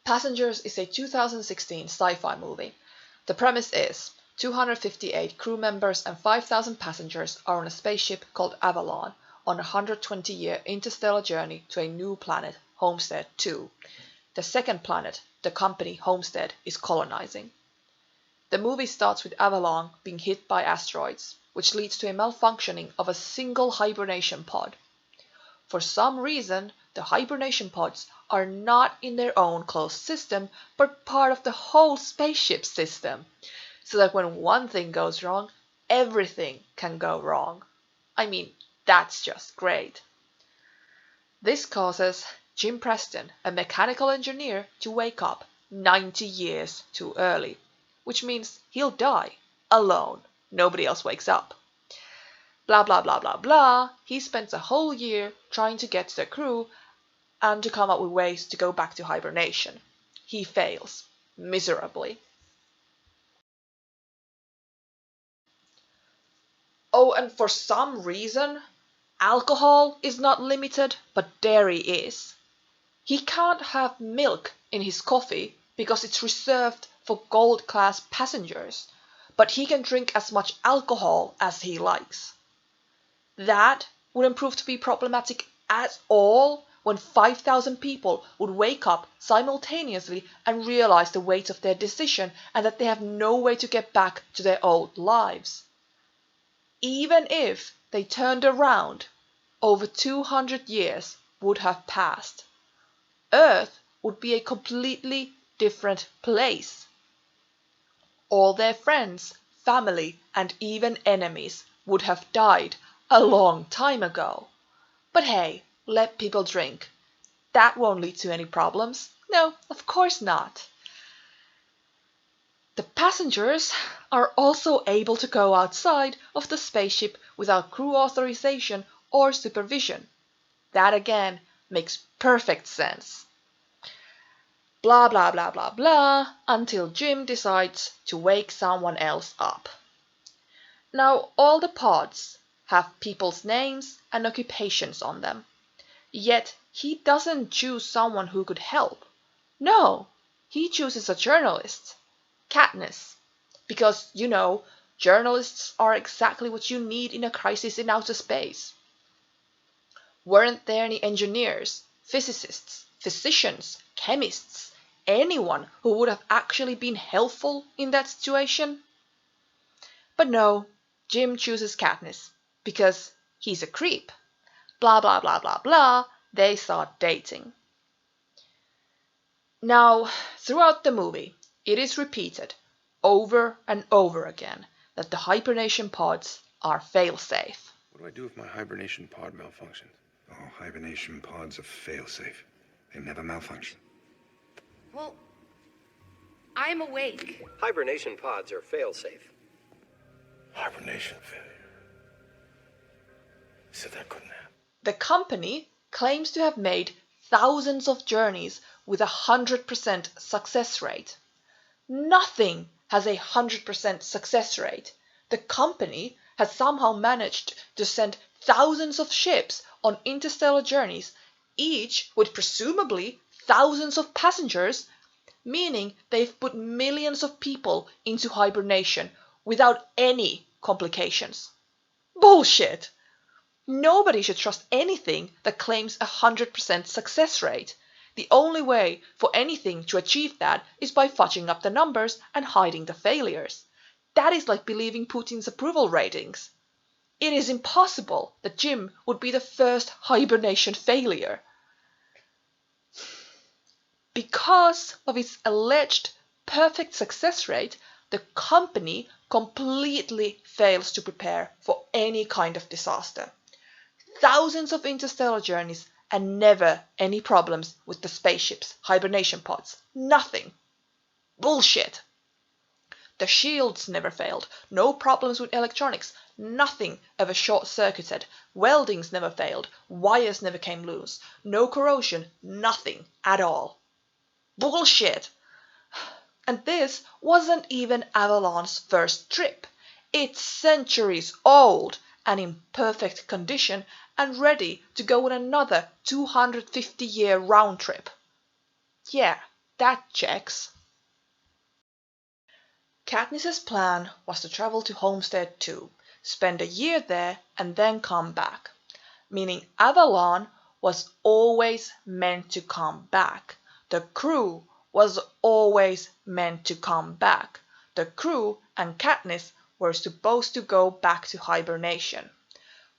Passengers is a 2016 sci-fi movie. The premise is 258 crew members and 5,000 passengers are on a spaceship called Avalon on a 120-year interstellar journey to a new planet, Homestead II. The second planet the company Homestead is colonizing. The movie starts with Avalon being hit by asteroids, which leads to a malfunctioning of a single hibernation pod. For some reason, the hibernation pods are not in their own closed system, but part of the whole spaceship system, so that when one thing goes wrong, everything can go wrong. I mean, that's just great. This causes Jim Preston, a mechanical engineer, to wake up 90 years too early, which means he'll die alone. Nobody else wakes up. Blah, blah, blah, blah, blah. He spends a whole year trying to get to the crew and to come up with ways to go back to hibernation. He fails miserably. Oh, and for some reason, alcohol is not limited, but dairy is. He can't have milk in his coffee because it's reserved for gold-class passengers, but he can drink as much alcohol as he likes. That wouldn't prove to be problematic at all when 5,000 people would wake up simultaneously and realize the weight of their decision and that they have no way to get back to their old lives. Even if they turned around, over 200 years would have passed. Earth would be a completely different place. All their friends, family, and even enemies would have died a long time ago. But hey, let people drink. That won't lead to any problems. No, of course not. The passengers are also able to go outside of the spaceship without crew authorization or supervision. That again makes perfect sense. Blah, blah, blah, blah, blah, until Jim decides to wake someone else up. Now, all the pods have people's names and occupations on them. Yet he doesn't choose someone who could help. No, he chooses a journalist, Katniss, because, journalists are exactly what you need in a crisis in outer space. Weren't there any engineers, physicists, physicians, chemists, anyone who would have actually been helpful in that situation? But no, Jim chooses Katniss because he's a creep. Blah, blah, blah, blah, blah. They start dating. Now, throughout the movie, it is repeated over and over again that the hibernation pods are fail-safe. What do I do if my hibernation pod malfunctions? All hibernation pods are fail-safe. They never malfunction. Well, I'm awake. Hibernation pods are fail-safe. Hibernation failure. So that couldn't happen. The company claims to have made thousands of journeys with 100% success rate. Nothing has a 100% success rate. The company has somehow managed to send thousands of ships on interstellar journeys, each with presumably thousands of passengers, meaning they've put millions of people into hibernation without any complications. Bullshit! Nobody should trust anything that claims a 100% success rate. The only way for anything to achieve that is by fudging up the numbers and hiding the failures. That is like believing Putin's approval ratings. It is impossible that Jim would be the first hibernation failure. Because of its alleged perfect success rate, the company completely fails to prepare for any kind of disaster. Thousands of interstellar journeys and never any problems with the spaceship's hibernation pods. Nothing. Bullshit. The shields never failed. No problems with electronics. Nothing ever short-circuited. Weldings never failed. Wires never came loose. No corrosion. Nothing at all. Bullshit. And this wasn't even Avalon's first trip. It's centuries old and in perfect condition and ready to go on another 250-year round trip. Yeah, that checks. Katniss's plan was to travel to Homestead II, spend a year there, and then come back. Meaning Avalon was always meant to come back. The crew was always meant to come back. The crew and Katniss were supposed to go back to hibernation.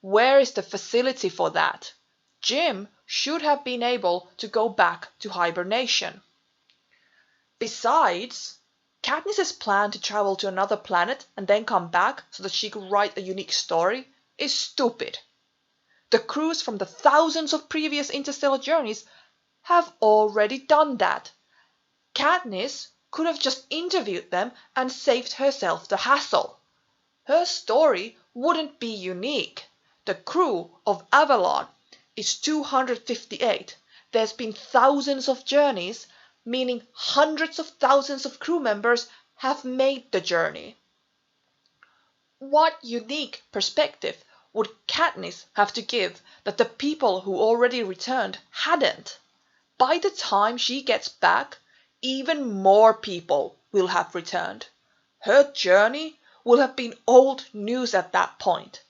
Where is the facility for that? Jim should have been able to go back to hibernation. Besides, Katniss's plan to travel to another planet and then come back so that she could write a unique story is stupid. The crews from the thousands of previous interstellar journeys have already done that. Katniss could have just interviewed them and saved herself the hassle. Her story wouldn't be unique. The crew of Avalon is 258. There's been thousands of journeys, meaning hundreds of thousands of crew members have made the journey. What unique perspective would Katniss have to give that the people who already returned hadn't? By the time she gets back, even more people will have returned. Her journey will have been old news at that point.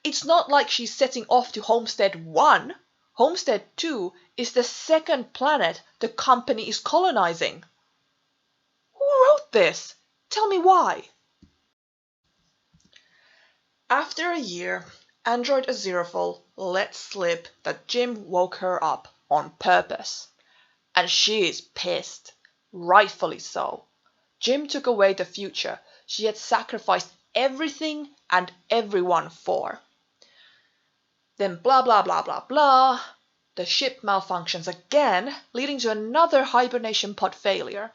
It's not like she's setting off to Homestead I. Homestead II is the second planet the company is colonizing. Who wrote this? Tell me why. After a year, android Aziraphale let slip that Jim woke her up on purpose. And she is pissed. Rightfully so. Jim took away the future she had sacrificed everything and everyone for. Then blah blah blah blah blah. The ship malfunctions again, leading to another hibernation pod failure.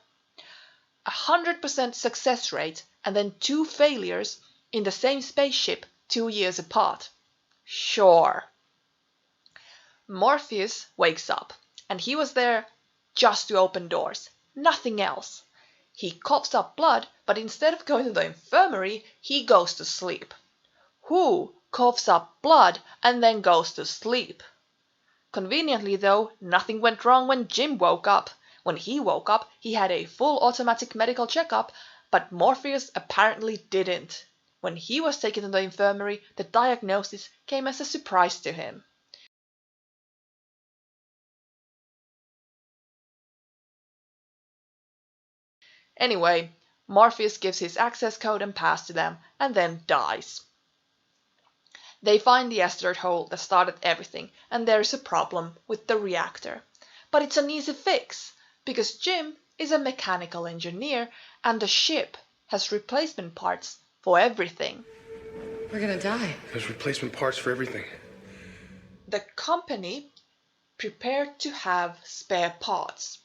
100% success rate and then 2 failures in the same spaceship 2 years apart. Sure. Morpheus wakes up, and he was there just to open doors, nothing else. He coughs up blood, but instead of going to the infirmary, he goes to sleep. Who coughs up blood and then goes to sleep? Conveniently though, nothing went wrong when Jim woke up. When he woke up, he had a full automatic medical checkup, but Morpheus apparently didn't. When he was taken to the infirmary, the diagnosis came as a surprise to him. Anyway, Morpheus gives his access code and pass to them, and then dies. They find the asteroid hole that started everything, and there is a problem with the reactor. But it's an easy fix, because Jim is a mechanical engineer, and the ship has replacement parts for everything. We're gonna die. There's replacement parts for everything. The company prepared to have spare parts,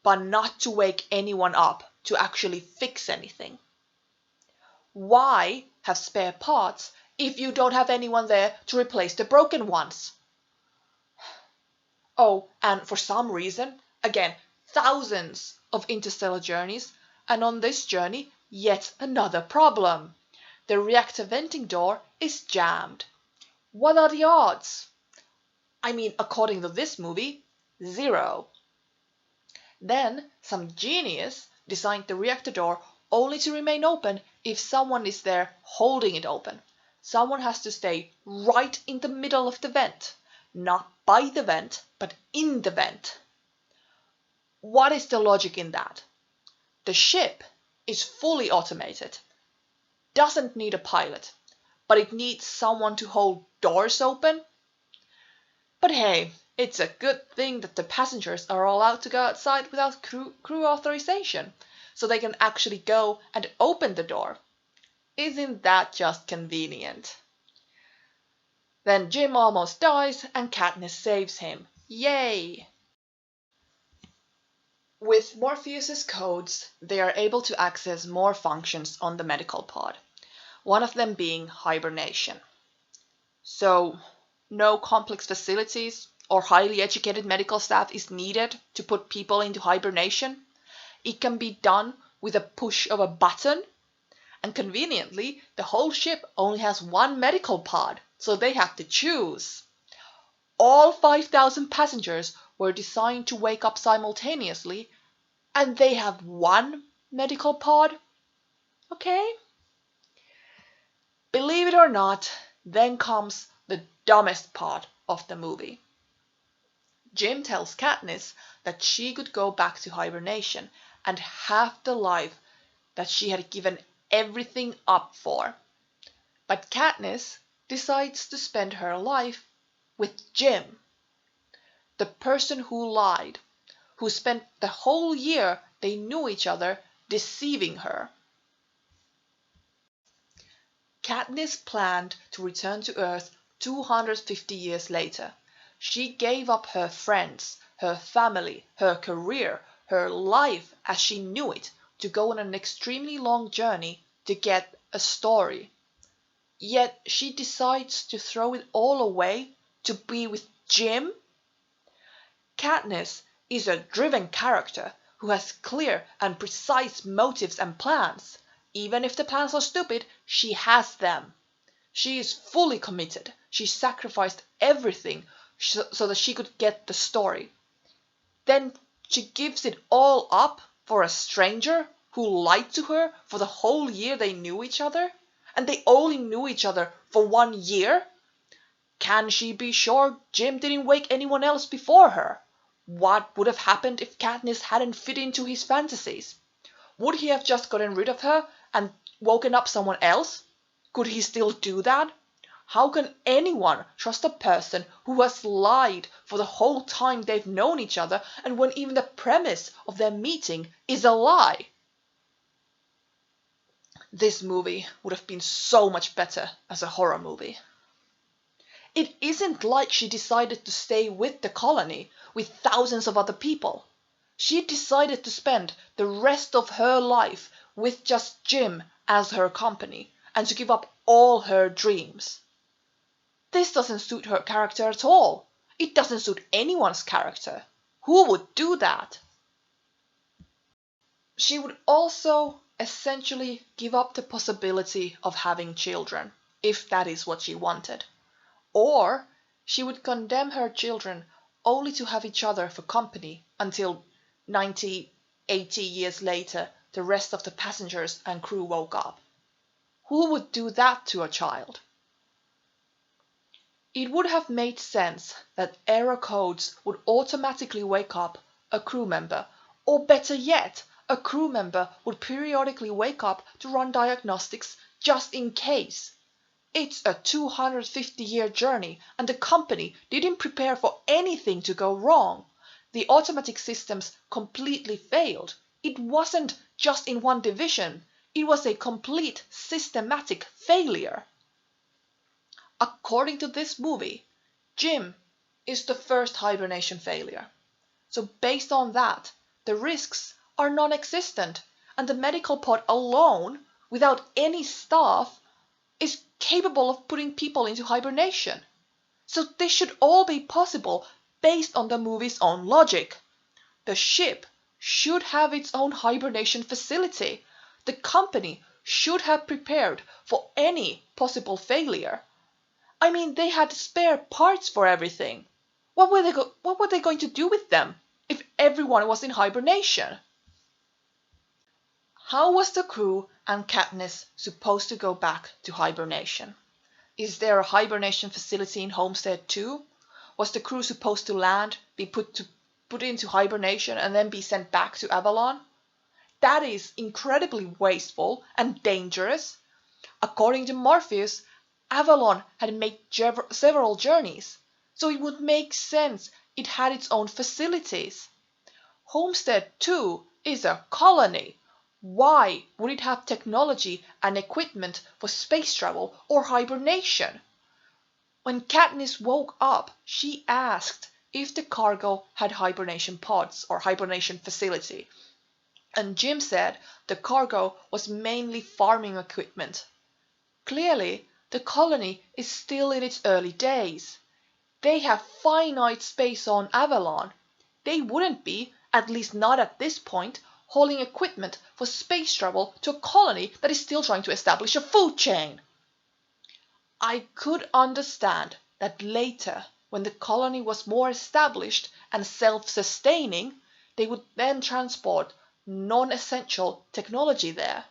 but not to wake anyone up to actually fix anything. Why have spare parts if you don't have anyone there to replace the broken ones? Oh, and for some reason, again, thousands of interstellar journeys, and on this journey, yet another problem. The reactor venting door is jammed. What are the odds? I mean, according to this movie, 0. Then some genius designed the reactor door only to remain open if someone is there holding it open. Someone has to stay right in the middle of the vent, not by the vent, but in the vent. What is the logic in that? The ship is fully automated, doesn't need a pilot, but it needs someone to hold doors open. But hey, it's a good thing that the passengers are allowed to go outside without crew authorization, so they can actually go and open the door. Isn't that just convenient? Then Jim almost dies and Katniss saves him. Yay! With Morpheus's codes, they are able to access more functions on the medical pod, one of them being hibernation. So, no complex facilities or highly educated medical staff is needed to put people into hibernation. It can be done with a push of a button. And conveniently, the whole ship only has one medical pod, so they have to choose. All 5,000 passengers were designed to wake up simultaneously, and they have one medical pod. Okay? Believe it or not, then comes the dumbest part of the movie. Jim tells Katniss that she could go back to hibernation and have the life that she had given everything up for. But Katniss decides to spend her life with Jim, the person who lied, who spent the whole year they knew each other deceiving her. Katniss planned to return to Earth 250 years later. She gave up her friends, her family, her career, her life as she knew it to go on an extremely long journey to get a story. Yet she decides to throw it all away to be with Jim? Katniss is a driven character who has clear and precise motives and plans. Even if the plans are stupid, she has them. She is fully committed. She sacrificed everything so that she could get the story. Then she gives it all up for a stranger who lied to her for the whole year they knew each other? And they only knew each other for 1 year? Can she be sure Jim didn't wake anyone else before her? What would have happened if Katniss hadn't fit into his fantasies? Would he have just gotten rid of her and woken up someone else? Could he still do that? How can anyone trust a person who has lied for the whole time they've known each other and when even the premise of their meeting is a lie? This movie would have been so much better as a horror movie. It isn't like she decided to stay with the colony with thousands of other people. She decided to spend the rest of her life with just Jim as her company and to give up all her dreams. This doesn't suit her character at all. It doesn't suit anyone's character. Who would do that? She would also essentially give up the possibility of having children, if that is what she wanted. Or she would condemn her children only to have each other for company until 90, 80 years later the rest of the passengers and crew woke up. Who would do that to a child? It would have made sense that error codes would automatically wake up a crew member, or better yet, a crew member would periodically wake up to run diagnostics just in case. It's a 250-year journey and the company didn't prepare for anything to go wrong. The automatic systems completely failed. It wasn't just in one division. It was a complete systematic failure. According to this movie, Jim is the first hibernation failure. So based on that, the risks are non-existent and the medical pod alone, without any staff, is capable of putting people into hibernation. So this should all be possible based on the movie's own logic. The ship should have its own hibernation facility. The company should have prepared for any possible failure. I mean, they had spare parts for everything. What were they going to do with them if everyone was in hibernation? How was the crew and Katniss supposed to go back to hibernation? Is there a hibernation facility in Homestead II? Was the crew supposed to land, be put into hibernation, and then be sent back to Avalon? That is incredibly wasteful and dangerous. According to Morpheus, Avalon had made several journeys, so it would make sense it had its own facilities. Homestead II is a colony. Why would it have technology and equipment for space travel or hibernation? When Katniss woke up, she asked if the cargo had hibernation pods or hibernation facility. And Jim said the cargo was mainly farming equipment. Clearly, the colony is still in its early days. They have finite space on Avalon. They wouldn't be, at least not at this point, hauling equipment for space travel to a colony that is still trying to establish a food chain. I could understand that later, when the colony was more established and self-sustaining, they would then transport non-essential technology there.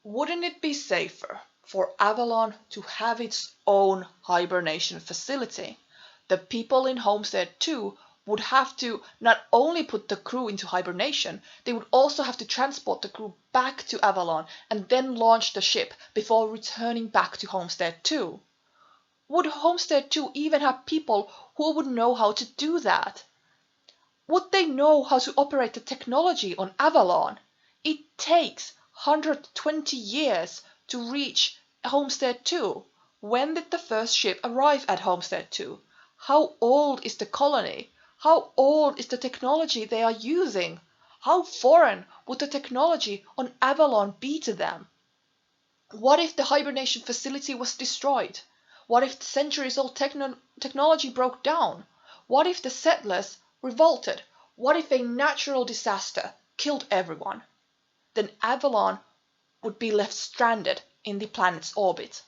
Wouldn't it be safer for Avalon to have its own hibernation facility? The people in Homestead II would have to not only put the crew into hibernation, they would also have to transport the crew back to Avalon and then launch the ship before returning back to Homestead II. Would Homestead II even have people who would know how to do that? Would they know how to operate the technology on Avalon? It takes 120 years to reach Homestead II. When did the first ship arrive at Homestead II? How old is the colony? How old is the technology they are using? How foreign would the technology on Avalon be to them? What if the hibernation facility was destroyed? What if the centuries-old technology broke down? What if the settlers revolted? What if a natural disaster killed everyone? Then Avalon would be left stranded in the planet's orbit.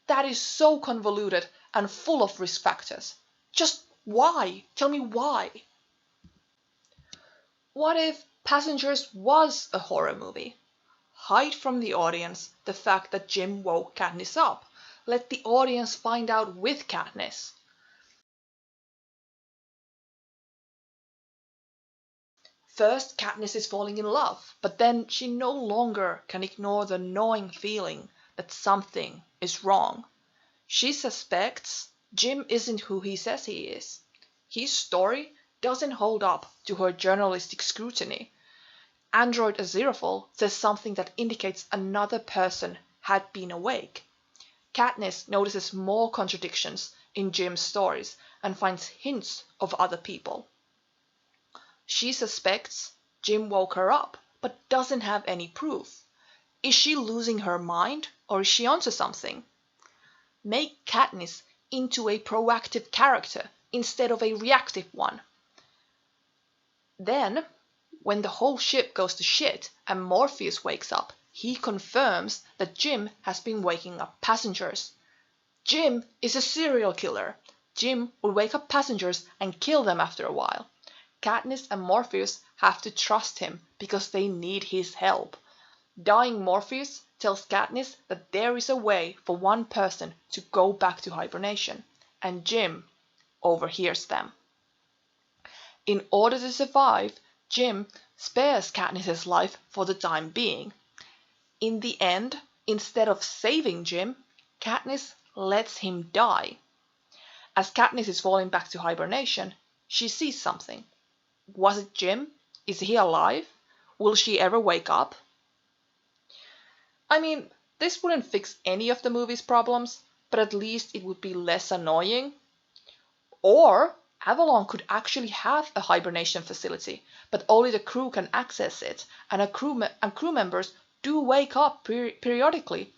That is so convoluted and full of risk factors. Just why? Tell me why. What if Passengers was a horror movie? Hide from the audience the fact that Jim woke Katniss up. Let the audience find out with Katniss. First, Katniss is falling in love, but then she no longer can ignore the gnawing feeling that something is wrong. She suspects Jim isn't who he says he is. His story doesn't hold up to her journalistic scrutiny. Android Aziraphale says something that indicates another person had been awake. Katniss notices more contradictions in Jim's stories and finds hints of other people. She suspects Jim woke her up, but doesn't have any proof. Is she losing her mind, or is she onto something? Make Katniss into a proactive character instead of a reactive one. Then, when the whole ship goes to shit and Morpheus wakes up, he confirms that Jim has been waking up passengers. Jim is a serial killer. Jim would wake up passengers and kill them after a while. Katniss and Morpheus have to trust him because they need his help. Dying Morpheus tells Katniss that there is a way for one person to go back to hibernation, and Jim overhears them. In order to survive, Jim spares Katniss's life for the time being. In the end, instead of saving Jim, Katniss lets him die. As Katniss is falling back to hibernation, she sees something. Was it Jim? Is he alive? Will she ever wake up? I mean, this wouldn't fix any of the movie's problems, but at least it would be less annoying. Or Avalon could actually have a hibernation facility, but only the crew can access it, and crew members do wake up periodically.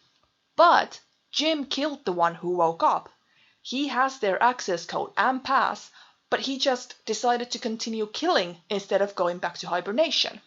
But Jim killed the one who woke up. He has their access code and pass, but he just decided to continue killing instead of going back to hibernation.